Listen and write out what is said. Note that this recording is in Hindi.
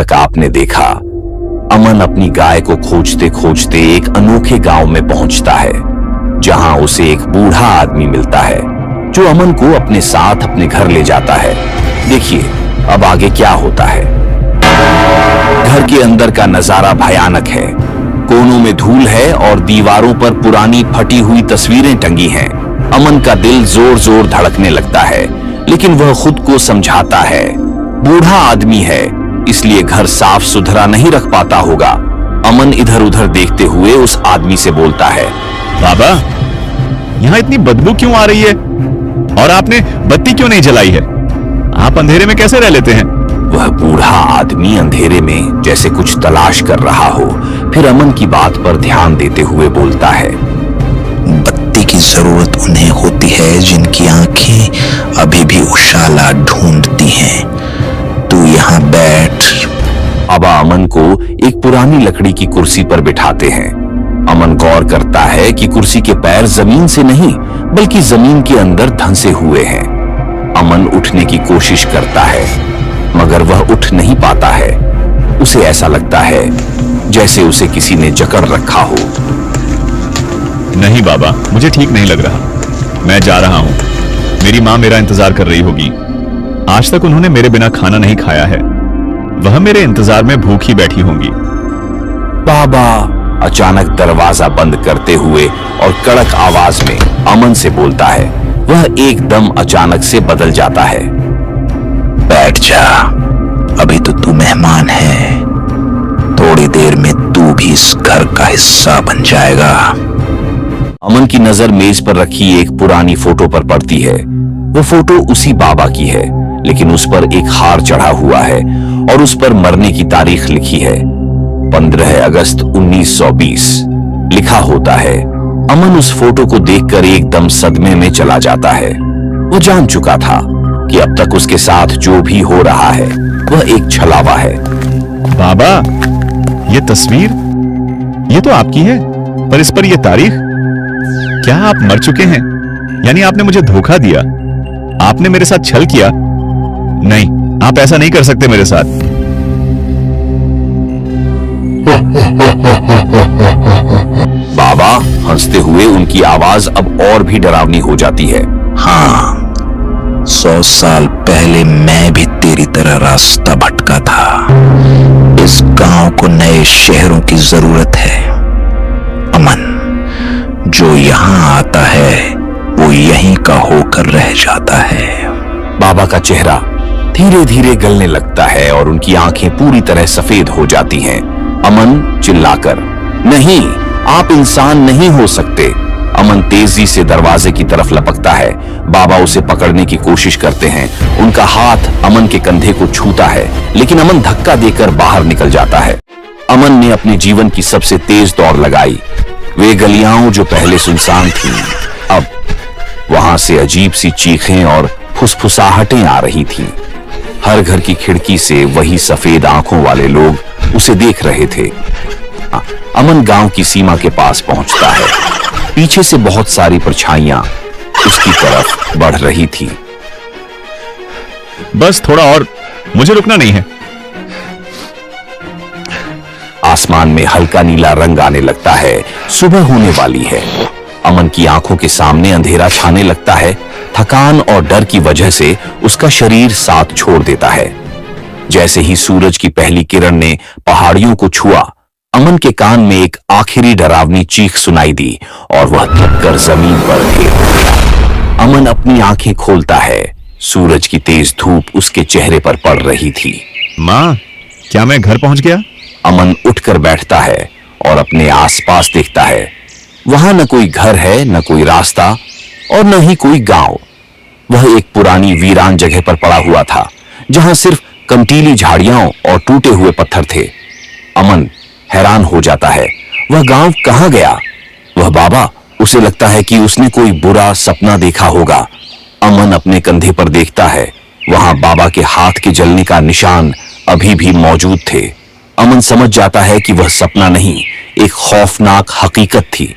तक आपने देखा। अमन अपनी गाय को खोजते खोजते एक अनोखे गांव में पहुंचता है, जहां उसे एक बूढ़ा आदमी मिलता है जो अमन को अपने साथ अपने घर ले जाता है। देखिए अब आगे क्या होता है। घर के अंदर का नजारा भयानक है। कोनों में धूल है और दीवारों पर पुरानी फटी हुई तस्वीरें टंगी हैं। अमन का दिल जोर जोर धड़कने लगता है, लेकिन वह खुद को समझाता है बूढ़ा आदमी है, इसलिए घर साफ सुथरा नहीं रख पाता होगा। अमन इधर उधर देखते हुए उस आदमी से बोलता है, बाबा, यहाँ इतनी बदबू क्यों आ रही है? और आपने बत्ती क्यों नहीं जलाई है? आप अंधेरे में कैसे रह लेते हैं? वह बूढ़ा आदमी अंधेरे में जैसे कुछ तलाश कर रहा हो, फिर अमन की बात पर ध्यान देते हुए बोलता है, बत्ती की जरूरत उन्हें होती है जिनकी आंखें अभी भी उजाला ढूंढती हैं। तू यहाँ बैठ। बाबा अमन को एक पुरानी लकड़ी की कुर्सी पर बिठाते हैं। अमन गौर करता है कि कुर्सी के पैर जमीन से नहीं बल्कि जमीन के अंदर धंसे हुए हैं। अमन उठने की कोशिश करता है, मगर वह उठ नहीं पाता है। उसे ऐसा लगता है जैसे उसे किसी ने जकड़ रखा हो। नहीं बाबा, मुझे ठीक नहीं लग रहा। मैं जा रहा हूँ। मेरी माँ मेरा इंतजार कर रही होगी। आज तक उन्होंने मेरे बिना खाना नहीं खाया है। वह मेरे इंतजार में भूखी बैठी होंगी। बाबा अचानक दरवाजा बंद करते हुए और कड़क आवाज में अमन से बोलता है। वह एकदम अचानक से बदल जाता है। बैठ जा, अभी तो तू मेहमान है। थोड़ी देर में तू भी इस घर का हिस्सा बन जाएगा। अमन की नजर मेज पर रखी एक पुरानी फोटो पर पड़ती है। वो फोटो उसी बाबा की है, लेकिन उस पर एक हार चढ़ा हुआ है और उस पर मरने की तारीख लिखी है 15 अगस्त 1920 लिखा होता है। अमन उस फोटो को देखकर एकदम सदमे में चला जाता है। वो जान चुका था कि अब तक उसके साथ जो भी हो रहा है वह एक छलावा है। बाबा, ये तस्वीर, ये तो आपकी है, पर इस पर यह तारीख। क्या आप मर चुके हैं? यानी आपने मुझे धोखा दिया? आपने मेरे साथ छल किया? नहीं, आप ऐसा नहीं कर सकते मेरे साथ। बाबा हंसते हुए उनकी आवाज अब और भी डरावनी हो जाती है। हाँ, 100 साल पहले मैं भी तेरी तरह रास्ता भटका था। इस गांव को नए शहरों की जरूरत है। अमन, जो यहाँ आता है वो यहीं का होकर रह जाता है। बाबा का चेहरा धीरे धीरे गलने लगता है और उनकी आंखें पूरी तरह सफेद हो जाती हैं। अमन चिल्लाकर, नहीं, आप इंसान नहीं हो सकते। अमन तेजी से दरवाजे की तरफ लपकता है। बाबा उसे पकड़ने की कोशिश करते हैं। उनका हाथ अमन के कंधे को छूता है, लेकिन अमन धक्का देकर बाहर निकल जाता है। अमन ने अपने जीवन की सबसे तेज दौड़ लगाई। वे गलियां जो पहले सुनसान थीं, अब वहां से अजीब सी चीखें और फुसफुसाहटें आ रही थीं। हर घर की खिड़की से वही सफेद आंखों वाले लोग उसे देख रहे थे। अमन गांव की सीमा के पास पहुंचता है। पीछे से बहुत सारी परछाइयां उसकी तरफ बढ़ रही थी। बस थोड़ा और, मुझे रुकना नहीं है। आसमान में हल्का नीला रंग आने लगता है। सुबह होने वाली है। अमन की आंखों के सामने अंधेरा छाने लगता है। थकान और डर की वजह से उसका शरीर साथ छोड़ देता है। जैसे ही सूरज की पहली किरण ने पहाड़ियों को छुआ, अमन के कान में एक आखिरी डरावनी चीख सुनाई दी और वह थककर जमीन पर गिर गया। अमन अपनी आंखें खोलता है। सूरज की तेज धूप उसके चेहरे पर पड़ रही थी। माँ, क्या मैं घर पहुंच गया? अमन उठकर बैठता है और अपने आसपास देखता है। वहां न कोई घर है, न कोई रास्ता और न ही कोई गांव। वह एक पुरानी वीरान जगह पर पड़ा हुआ था, जहां सिर्फ कंटीली झाड़ियां और टूटे हुए पत्थर थे। अमन हैरान हो जाता है, वह गांव कहां गया? वह बाबा, उसे लगता है कि उसने कोई बुरा सपना देखा होगा। अमन अपने कंधे पर देखता है, वहां बाबा के हाथ के जलने का निशान अभी भी मौजूद थे। अमन समझ जाता है कि वह सपना नहीं, एक खौफनाक हकीकत थी।